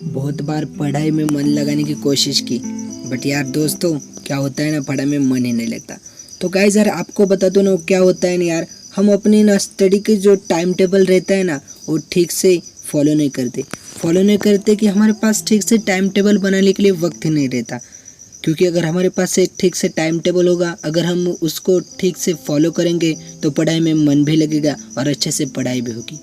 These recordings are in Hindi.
बहुत बार पढ़ाई में मन लगाने की कोशिश की, बट यार दोस्तों क्या होता है ना, पढ़ाई में मन ही नहीं लगता। तो गाइस यार आपको बता दो ना क्या होता है ना यार, हम अपनी ना स्टडी के जो टाइम टेबल रहता है ना वो ठीक से फॉलो नहीं करते कि हमारे पास ठीक से टाइम टेबल बनाने के लिए वक्त ही नहीं रहता। क्योंकि अगर हमारे पास एक ठीक से टाइम टेबल होगा, अगर हम उसको ठीक से फॉलो करेंगे तो पढ़ाई में मन भी लगेगा और अच्छे से पढ़ाई भी होगी।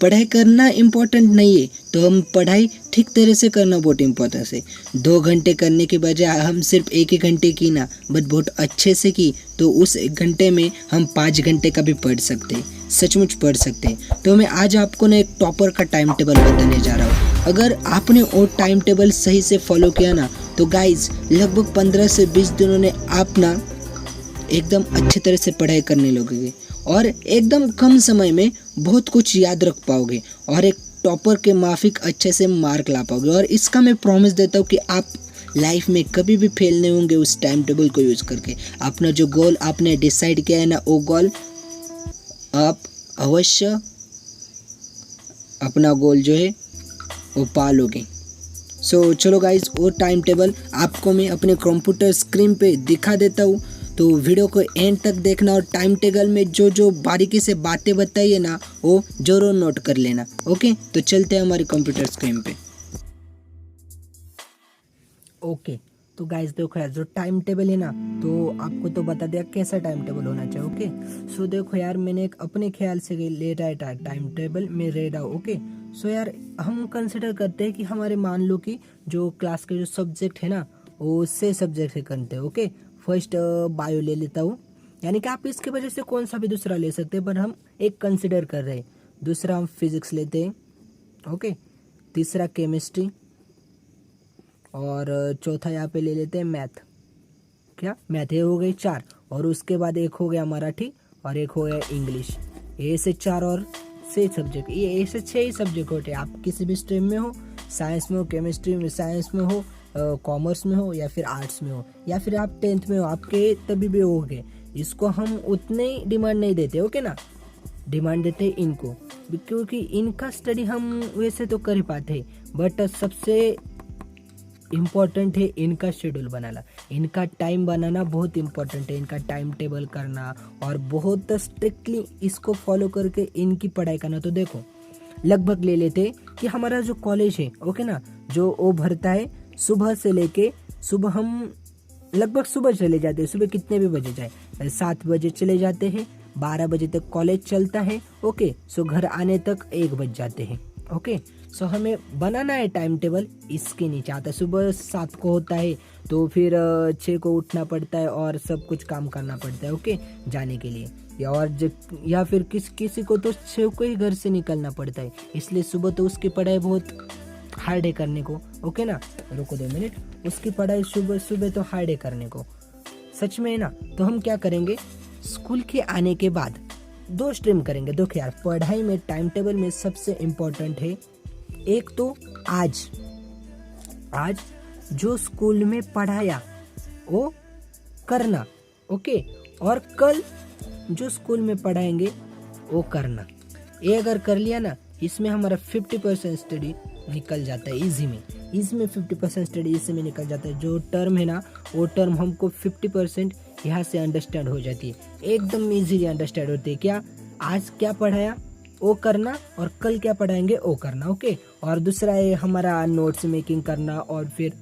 पढ़ाई करना इम्पोर्टेंट नहीं है, तो हम पढ़ाई ठीक तरह से करना बहुत इम्पोर्टेंट है। 2 घंटे करने के बजाय हम सिर्फ 1 ही घंटे की ना, बट बहुत अच्छे से की, तो उस 1 घंटे में हम 5 घंटे का भी पढ़ सकते हैं, सचमुच पढ़ सकते हैं। तो मैं आज आपको ना एक टॉपर का टाइम टेबल बताने जा रहा हूँ। अगर आपने वो टाइम टेबल सही से फॉलो किया ना, तो गाइज लगभग 15 से 20 दिनों में आप ना एकदम अच्छी तरह से पढ़ाई करने लगोगे और एकदम कम समय में बहुत कुछ याद रख पाओगे और एक टॉपर के माफिक अच्छे से मार्क ला पाओगे। और इसका मैं प्रॉमिस देता हूँ कि आप लाइफ में कभी भी फेल नहीं होंगे उस टाइम टेबल को यूज़ करके। अपना जो गोल आपने डिसाइड किया है ना, वो गोल आप अवश्य अपना गोल जो है वो पा लोगे। सो चलो गाइज, वो टाइम टेबल आपको मैं अपने कंप्यूटर स्क्रीन पे दिखा देता हूँ, तो वीडियो को एंड तक देखना और टाइम टेबल में जो जो बारीकी से बातें बताइए ना वो जरूर नोट कर लेना। ओके, तो चलते हैं हमारे कंप्यूटर स्क्रीन पे। ओके, तो गाइस देखो यार, जो टाइम टेबल है ना, तो आपको तो बता दिया कैसा टाइम टेबल होना चाहिए। ओके, सो देखो यार, मैंने एक अपने ख्याल से ले रहा है टाइम टेबल में रह रहा हूँ। ओके, सो यार हम कंसिडर करते हैं कि हमारे मान लो कि जो क्लास के जो सब्जेक्ट है ना वो 6 सब्जेक्ट से करते हैं। ओके, फर्स्ट बायो ले लेता हूँ, यानी कि आप इसके वजह से कौन सा भी दूसरा ले सकते हैं, पर हम एक कंसिडर कर रहे हैं। दूसरा हम फिजिक्स लेते हैं। ओके, तीसरा केमिस्ट्री, और चौथा यहाँ पे ले लेते हैं मैथ। क्या मैथ, ये हो गई 4, और उसके बाद एक हो गया मराठी और एक हो गया इंग्लिश। ये से 4 और 6 सब्जेक्ट, ये ऐसे 6 ही सब्जेक्ट होते हैं। आप किसी भी स्ट्रीम में हो, साइंस में हो, केमिस्ट्री में, साइंस में हो, कॉमर्स में हो, या फिर आर्ट्स में हो, या फिर आप 10th में हो, आपके तभी भी हो गए। इसको हम उतने डिमांड नहीं देते। ओके ना, डिमांड देते हैं इनको, क्योंकि इनका स्टडी हम वैसे तो कर ही पाते हैं, बट सबसे इम्पॉर्टेंट है इनका शेड्यूल बनाना, इनका टाइम बनाना बहुत इम्पॉर्टेंट है। इनका टाइम टेबल करना और बहुत स्ट्रिक्टली इसको फॉलो करके इनकी पढ़ाई करना। तो देखो, लगभग ले लेते कि हमारा जो कॉलेज है, ओके ना, जो वो भरता है सुबह से लेके, सुबह हम लगभग सुबह चले जाते हैं, सुबह कितने भी बजे जाए, 7 बजे चले जाते हैं, 12 बजे तक कॉलेज चलता है। ओके, सो घर आने तक 1 बज जाते हैं। ओके, सो हमें बनाना है टाइम टेबल इसके नीचे आता है। सुबह 7 को होता है, तो फिर 6 को उठना पड़ता है और सब कुछ काम करना पड़ता है। ओके, जाने के लिए, या फिर किसी को तो 6 को ही घर से निकलना पड़ता है, इसलिए सुबह तो उसकी पढ़ाई बहुत हार्ड है करने को। ओके ना, रुको 2 मिनट, उसकी पढ़ाई सुबह सुबह तो हार्ड है करने को, सच में है ना। तो हम क्या करेंगे, स्कूल के आने के बाद 2 स्ट्रीम करेंगे। देखो यार, पढ़ाई में टाइम टेबल में सबसे इम्पोर्टेंट है, एक तो आज जो स्कूल में पढ़ाया वो करना। ओके, और कल जो स्कूल में पढ़ाएंगे वो करना। ये अगर कर लिया ना, इसमें हमारा 50% स्टडी निकल जाता है इजी में 50% स्टडी इसी में निकल जाता है। जो टर्म है ना, वो टर्म हमको 50% यहाँ से अंडरस्टैंड हो जाती है, एकदम इजीली अंडरस्टैंड होती है। क्या आज क्या पढ़ाया वो करना, और कल क्या पढ़ाएंगे वो करना। ओके, और दूसरा है हमारा नोट्स मेकिंग करना, और फिर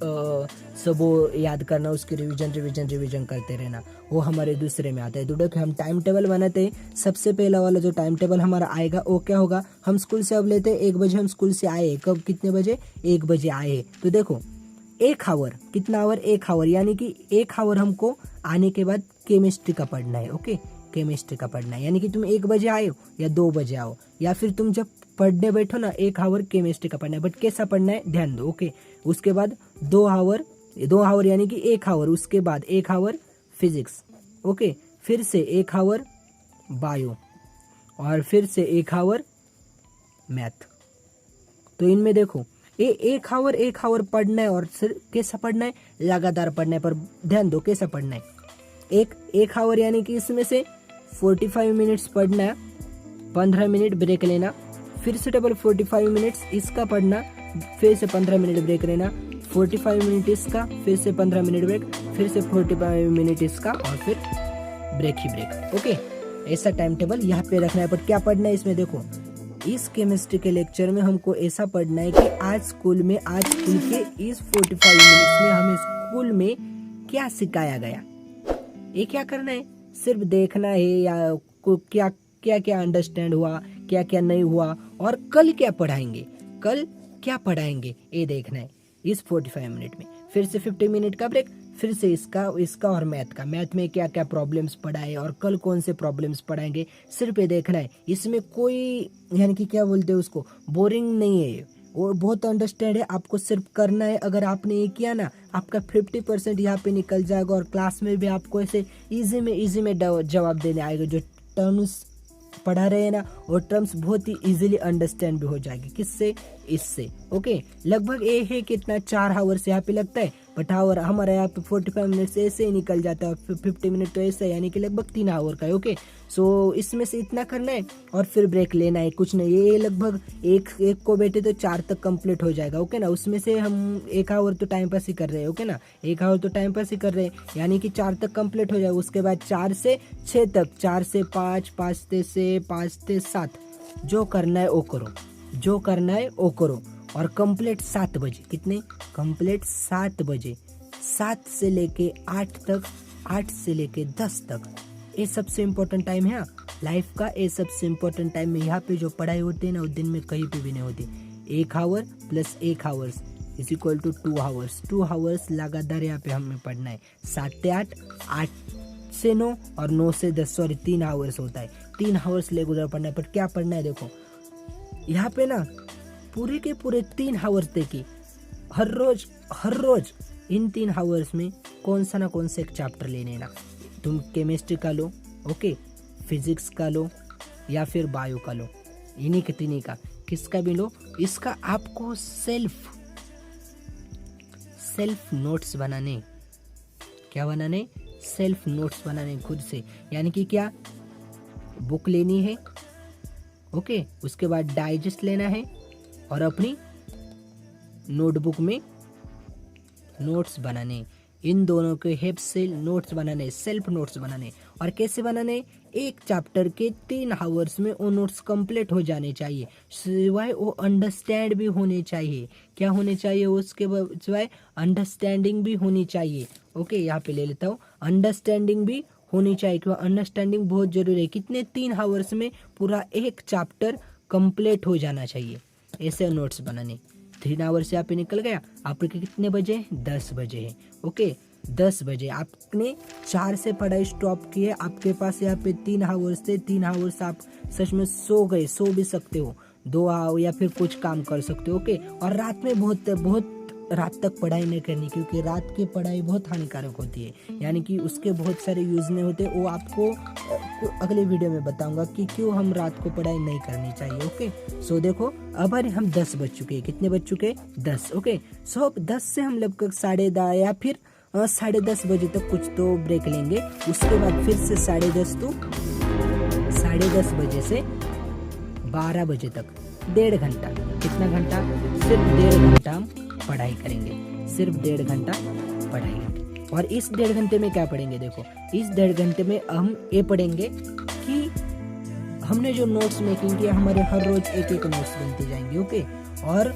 सब वो याद करना, उसकी रिवीजन करते रहना, वो हमारे दूसरे में आता है। तो देखो, हम टाइम टेबल बनाते हैं। सबसे पहला वाला जो टाइम टेबल हमारा आएगा वो क्या होगा, हम स्कूल से अब लेते हैं 1 बजे, हम स्कूल से आए, कब कितने बजे, 1 बजे आए। तो देखो 1 आवर, कितना आवर, 1 आवर, यानी कि 1 आवर हमको आने के बाद केमिस्ट्री का पढ़ना है। ओके, केमिस्ट्री का पढ़ना है, यानी कि तुम 1 बजे आए हो या 2 बजे आओ, या फिर तुम जब पढ़ने बैठो ना, 1 आवर केमिस्ट्री का पढ़ना है, बट कैसा पढ़ना है ध्यान दो। ओके, उसके बाद 2 आवर यानी कि 1 आवर, उसके बाद 1 आवर फिजिक्स। ओके, फिर से 1 आवर बायो, और फिर से 1 आवर मैथ। तो इनमें देखो, ये 1 आवर पढ़ना है, और सिर्फ कैसा पढ़ना है, लगातार पढ़ना है। पर ध्यान दो कैसा पढ़ना है, एक आवर यानी कि इसमें से 45 मिनट्स पढ़ना, 15 मिनट ब्रेक लेना, फिर से डबल 45 मिनट्स इसका पढ़ना, फिर से 15 मिनट ब्रेक लेना, 45 मिनट इसका, फिर से 15 मिनट ब्रेक, फिर से 45 मिनट इसका और फिर ब्रेक ही ब्रेक। ओके, ऐसा टाइम टेबल यहाँ पे रखना है। बट क्या पढ़ना है इसमें देखो, इस केमिस्ट्री के लेक्चर में हमको ऐसा पढ़ना है कि आज स्कूल के इस 45 मिनट्स में हमें स्कूल में क्या सिखाया गया, ये क्या करना है, सिर्फ देखना है या क्या क्या क्या अंडरस्टैंड हुआ, क्या क्या नहीं हुआ और कल क्या पढ़ाएंगे ये देखना है इस 45 मिनट में। फिर से 50 मिनट का ब्रेक, फिर से इसका और मैथ में क्या क्या प्रॉब्लम्स पढ़ाए और कल कौन से प्रॉब्लम्स पढ़ाएंगे, सिर्फ ये देखना है। इसमें कोई यानी कि क्या बोलते हैं उसको, बोरिंग नहीं है और बहुत अंडरस्टैंड है, आपको सिर्फ करना है। अगर आपने ये किया ना, आपका 50% यहाँ पे निकल जाएगा और क्लास में भी आपको ऐसे इजी में जवाब देने आएगा। जो टर्म्स पढ़ा रहे हैं ना, और टर्म्स बहुत ही इजीली अंडरस्टैंड भी हो जाएगी, किससे, इससे। ओके, लगभग ये है कितना 4 आवर्स यहाँ पे लगता है, बट हमारा यहाँ पे 45 मिनट से ऐसे ही निकल जाता है, 50 मिनट तो ऐसे, यानी कि लगभग 3 आवर का है। ओके, सो इसमें से इतना करना है और फिर ब्रेक लेना है, कुछ नहीं। ये लगभग एक को बैठे तो 4 तक कंप्लीट हो जाएगा। ओके ना, उसमें से हम 1 आवर तो टाइम पास ही कर रहे हैं। ओके ना, 1 आवर तो टाइम पास ही कर रहे हैं, यानी कि 4 तक कंप्लीट हो जाएगा। उसके बाद 4 से 6 तक, 4 से 5, 5 से 7 जो करना है वो करो, और कंप्लीट 7 बजे। कितने? कंप्लीट 7 बजे, 7 से लेके 8 तक, 8 से लेके 10 तक। ये सबसे इम्पोर्टेंट टाइम है लाइफ का, ये सबसे इम्पोर्टेंट टाइम है। यहाँ पे जो पढ़ाई होती है ना, वो दिन में कहीं पे भी नहीं होती। 1 hour plus 1 hours is equal to 2 hours. 2 hours लगातार यहाँ पे हमें पढ़ना है। 7 से 8, 8 से 9 और 9 से 10, 3 आवर्स होता है। 3 आवर्स रेगुलर पढ़ना है। पर क्या पढ़ना है देखो, यहाँ पे ना पूरे के पूरे 3 आवर्स देखिए, हर रोज इन 3 आवर्स में कौन सा एक चैप्टर लेने ना। तुम केमिस्ट्री का लो, ओके, फिजिक्स का लो या फिर बायो का लो, इन्हीं के तीनों का किसका भी लो। इसका आपको सेल्फ नोट्स बनाने, क्या बनाने, सेल्फ नोट्स बनाने खुद से। यानी कि क्या, बुक लेनी है, ओके, उसके बाद डाइजेस्ट लेना है और अपनी नोटबुक में नोट्स बनाने। इन दोनों के हेल्प से नोट्स बनाने, सेल्फ नोट्स बनाने। और कैसे बनाने, एक चैप्टर के 3 आवर्स में वो नोट्स कंप्लीट हो जाने चाहिए, सिवाय वो अंडरस्टैंड भी होने चाहिए। क्या होने चाहिए, उसके सिवाय अंडरस्टैंडिंग भी होनी चाहिए। ओके, यहाँ पे ले लेता हूँ, अंडरस्टैंडिंग भी होनी चाहिए, क्योंकि अंडरस्टैंडिंग बहुत जरूरी है। कितने? 3 आवर्स में पूरा एक चैप्टर कंप्लीट हो जाना चाहिए। ऐसे नोट्स बनाने। 3 आवर्स यहाँ पे निकल गया। आपके कितने बजे? 10 बजे है। ओके, 10 बजे आपने 4 से पढ़ाई स्टॉप की है, आपके पास यहाँ पे 3 आवर्स थे। 3 आवर्स आप सच में सो भी सकते हो, 2 आवर या फिर कुछ काम कर सकते हो। ओके, और रात में बहुत रात तक पढ़ाई नहीं करनी, क्योंकि रात की पढ़ाई बहुत हानिकारक होती है, यानी कि उसके बहुत सारे यूज नहीं होते। वो आपको अगले वीडियो में बताऊंगा कि क्यों हम रात को पढ़ाई नहीं करनी चाहिए। ओके, सो देखो अब हम 10 बज चुके हैं। कितने बज चुके? 10। ओके, सो अब 10 से हम लगभग 10:30 या फिर 10:30 बजे तक कुछ तो ब्रेक लेंगे। उसके बाद फिर से 10:30 to 10:30 बजे से 12 बजे तक 1.5 घंटा। कितना घंटा? सिर्फ 1.5 घंटा हम पढ़ाई करेंगे, सिर्फ 1.5 घंटा पढ़ाई करेंगे। और इस 1.5 घंटे में क्या पढ़ेंगे देखो, इस 1.5 घंटे में हम ये पढ़ेंगे कि हमने जो नोट्स मेकिंग किया, हमारे हर रोज एक नोट्स बनती जाएंगे। ओके, और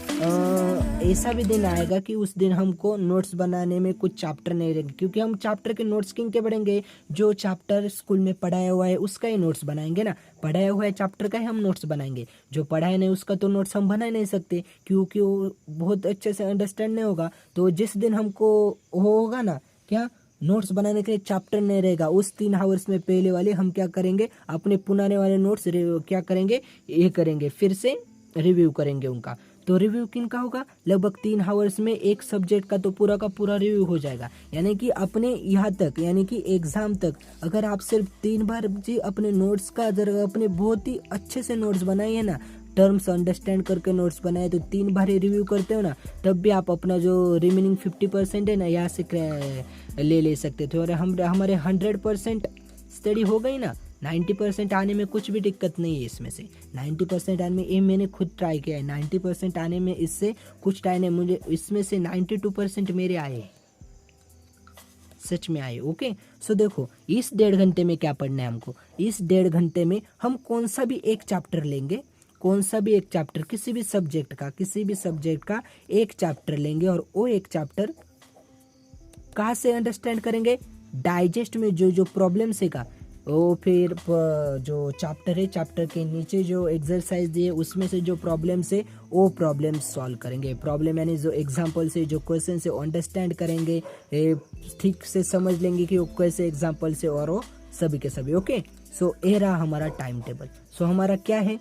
ऐसा भी दिन आएगा कि उस दिन हमको नोट्स बनाने में कुछ चैप्टर नहीं रहेंगे, क्योंकि हम चैप्टर के नोट्स किन के पढ़ेंगे, जो चैप्टर स्कूल में पढ़ाया हुआ है उसका ही नोट्स बनाएंगे ना। पढ़ाया हुआ है चैप्टर का ही हम नोट्स बनाएंगे, जो पढ़ाया नहीं उसका तो नोट्स हम बना नहीं सकते, क्योंकि वो बहुत अच्छे से अंडरस्टैंड नहीं होगा। तो जिस दिन हमको होगा ना, क्या नोट्स बनाने के लिए चैप्टर नहीं रहेगा, उस 3 आवर्स में पहले वाले हम क्या करेंगे, अपने पुराने वाले नोट्स क्या करेंगे, ये करेंगे, फिर से रिव्यू करेंगे उनका। तो रिव्यू किन का होगा, लगभग 3 आवर्स में एक सब्जेक्ट का तो पूरा का पूरा रिव्यू हो जाएगा। यानी कि अपने यहाँ तक, यानी कि एग्जाम तक अगर आप सिर्फ 3 बार जी अपने नोट्स का, अगर अपने बहुत ही अच्छे से नोट्स बनाए है ना, टर्म्स अंडरस्टैंड करके नोट्स बनाए, तो 3 बार रिव्यू करते हो ना, तब भी आप अपना जो रिमेनिंग 50% है ना, यहाँ से ले सकते थे। और हमारे 100% स्टडी हो गई ना, 90% आने में कुछ भी दिक्कत नहीं है इसमें से। 90% आने में, ये मैंने खुद ट्राई किया है, 90% आने में इससे कुछ टाइम है, मुझे इसमें से 92% मेरे आए, सच में आए। ओके, सो देखो इस 1.5 घंटे में क्या पढ़ना है हमको। इस 1.5 घंटे में हम कौन सा भी एक चैप्टर लेंगे, कौन सा भी एक चैप्टर, किसी भी सब्जेक्ट का एक चैप्टर लेंगे, और वो एक चैप्टर कहाँ से अंडरस्टैंड करेंगे, डाइजेस्ट में जो प्रॉब्लम्स है का, वो फिर जो चैप्टर है, चैप्टर के नीचे जो एक्सरसाइज दिए उसमें से जो प्रॉब्लम्स है वो प्रॉब्लम सॉल्व करेंगे। प्रॉब्लम यानी जो एग्जांपल से जो क्वेश्चन से अंडरस्टैंड करेंगे, ठीक से समझ लेंगे कि वो कैसे एग्जांपल से, और वो सभी के सभी। ओके, सो ये रहा हमारा टाइम टेबल। सो हमारा क्या है,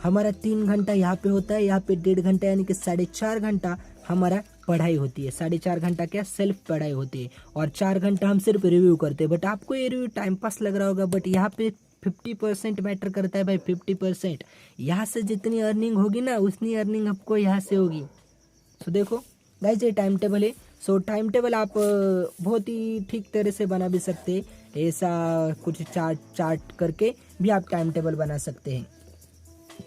हमारा 3 घंटा यहाँ पे होता है, यहाँ पे 1.5 घंटा यानी कि 4.5 घंटा हमारा पढ़ाई होती है। 4.5 घंटा क्या सेल्फ पढ़ाई होती है, और 4 घंटा हम सिर्फ रिव्यू करते हैं। बट आपको ये रिव्यू टाइम पास लग रहा होगा, बट यहाँ पे 50% मैटर करता है भाई, 50%। यहाँ से जितनी अर्निंग होगी ना, उतनी अर्निंग आपको यहाँ से होगी। सो देखो गाइस, ये टाइम टेबल है। सो टाइम टेबल आप बहुत ही ठीक तरह से बना भी सकते हैं, ऐसा कुछ चार्ट करके भी आप टाइम टेबल बना सकते हैं,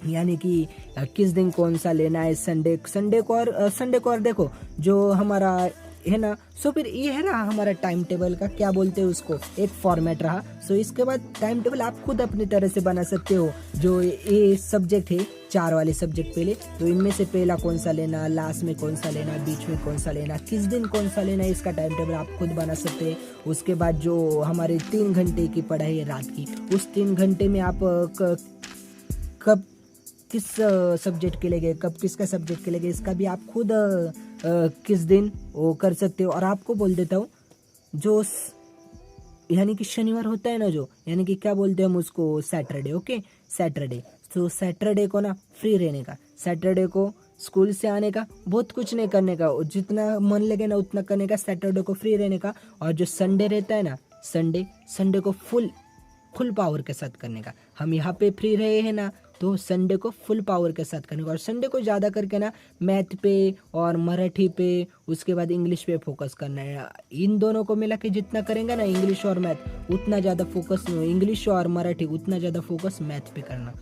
यानी कि किस दिन कौन सा लेना है, संडे को, और देखो जो हमारा है ना। सो फिर ये है रहा हमारा टाइम टेबल का, क्या बोलते हैं उसको, एक फॉर्मेट रहा। सो इसके बाद टाइम टेबल आप खुद अपनी तरह से बना सकते हो। जो ये सब्जेक्ट है, 4 वाले सब्जेक्ट पहले, तो इनमें से पहला कौन सा लेना, लास्ट में कौन सा लेना, बीच में कौन सा लेना, किस दिन कौन सा लेना, इसका टाइम टेबल आप खुद बना सकते हैं। उसके बाद जो हमारे 3 घंटे की पढ़ाई है रात की, उस 3 घंटे में आप कब किस सब्जेक्ट के लिए गए, कब किसका सब्जेक्ट के लिए गए, इसका भी आप खुद किस दिन वो कर सकते हो। और आपको बोल देता हूँ, जो यानी कि शनिवार होता है ना, जो यानी कि क्या बोलते हैं हम उसको, सैटरडे। Okay, Saturday. तो सैटरडे को ना फ्री रहने का, सैटरडे को स्कूल से आने का, बहुत कुछ नहीं करने का, जितना मन लगे ना उतना करने का, सैटरडे को फ्री रहने का। और जो संडे रहता है ना, संडे को फुल पावर के साथ करने का। हम यहाँ पे फ्री रहे हैं ना, तो संडे को फुल पावर के साथ करने का। और संडे को ज़्यादा करके ना मैथ पे और मराठी पे, उसके बाद इंग्लिश पे फोकस करना है। इन दोनों को मिला के जितना करेंगे ना, इंग्लिश और मैथ, उतना ज़्यादा फोकस नहीं, इंग्लिश और मराठी उतना ज़्यादा फोकस मैथ पे करना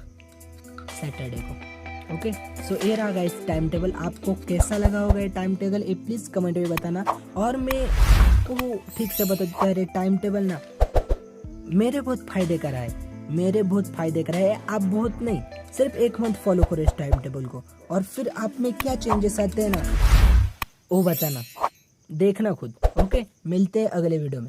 सैटरडे को। ओके, सो ये रहा गाइस टाइम टेबल। आपको कैसा लगा होगा ये टाइम टेबल, ये प्लीज़ कमेंट में बताना। और मैं आपको ठीक से बता देता है, टाइम टेबल ना मेरे बहुत फायदे करा है, आप बहुत नहीं, सिर्फ 1 मंथ फॉलो करो इस टाइम टेबल को, और फिर आप में क्या चेंजेस आते हैं ना, वो बताना, देखना खुद। ओके, मिलते हैं अगले वीडियो में।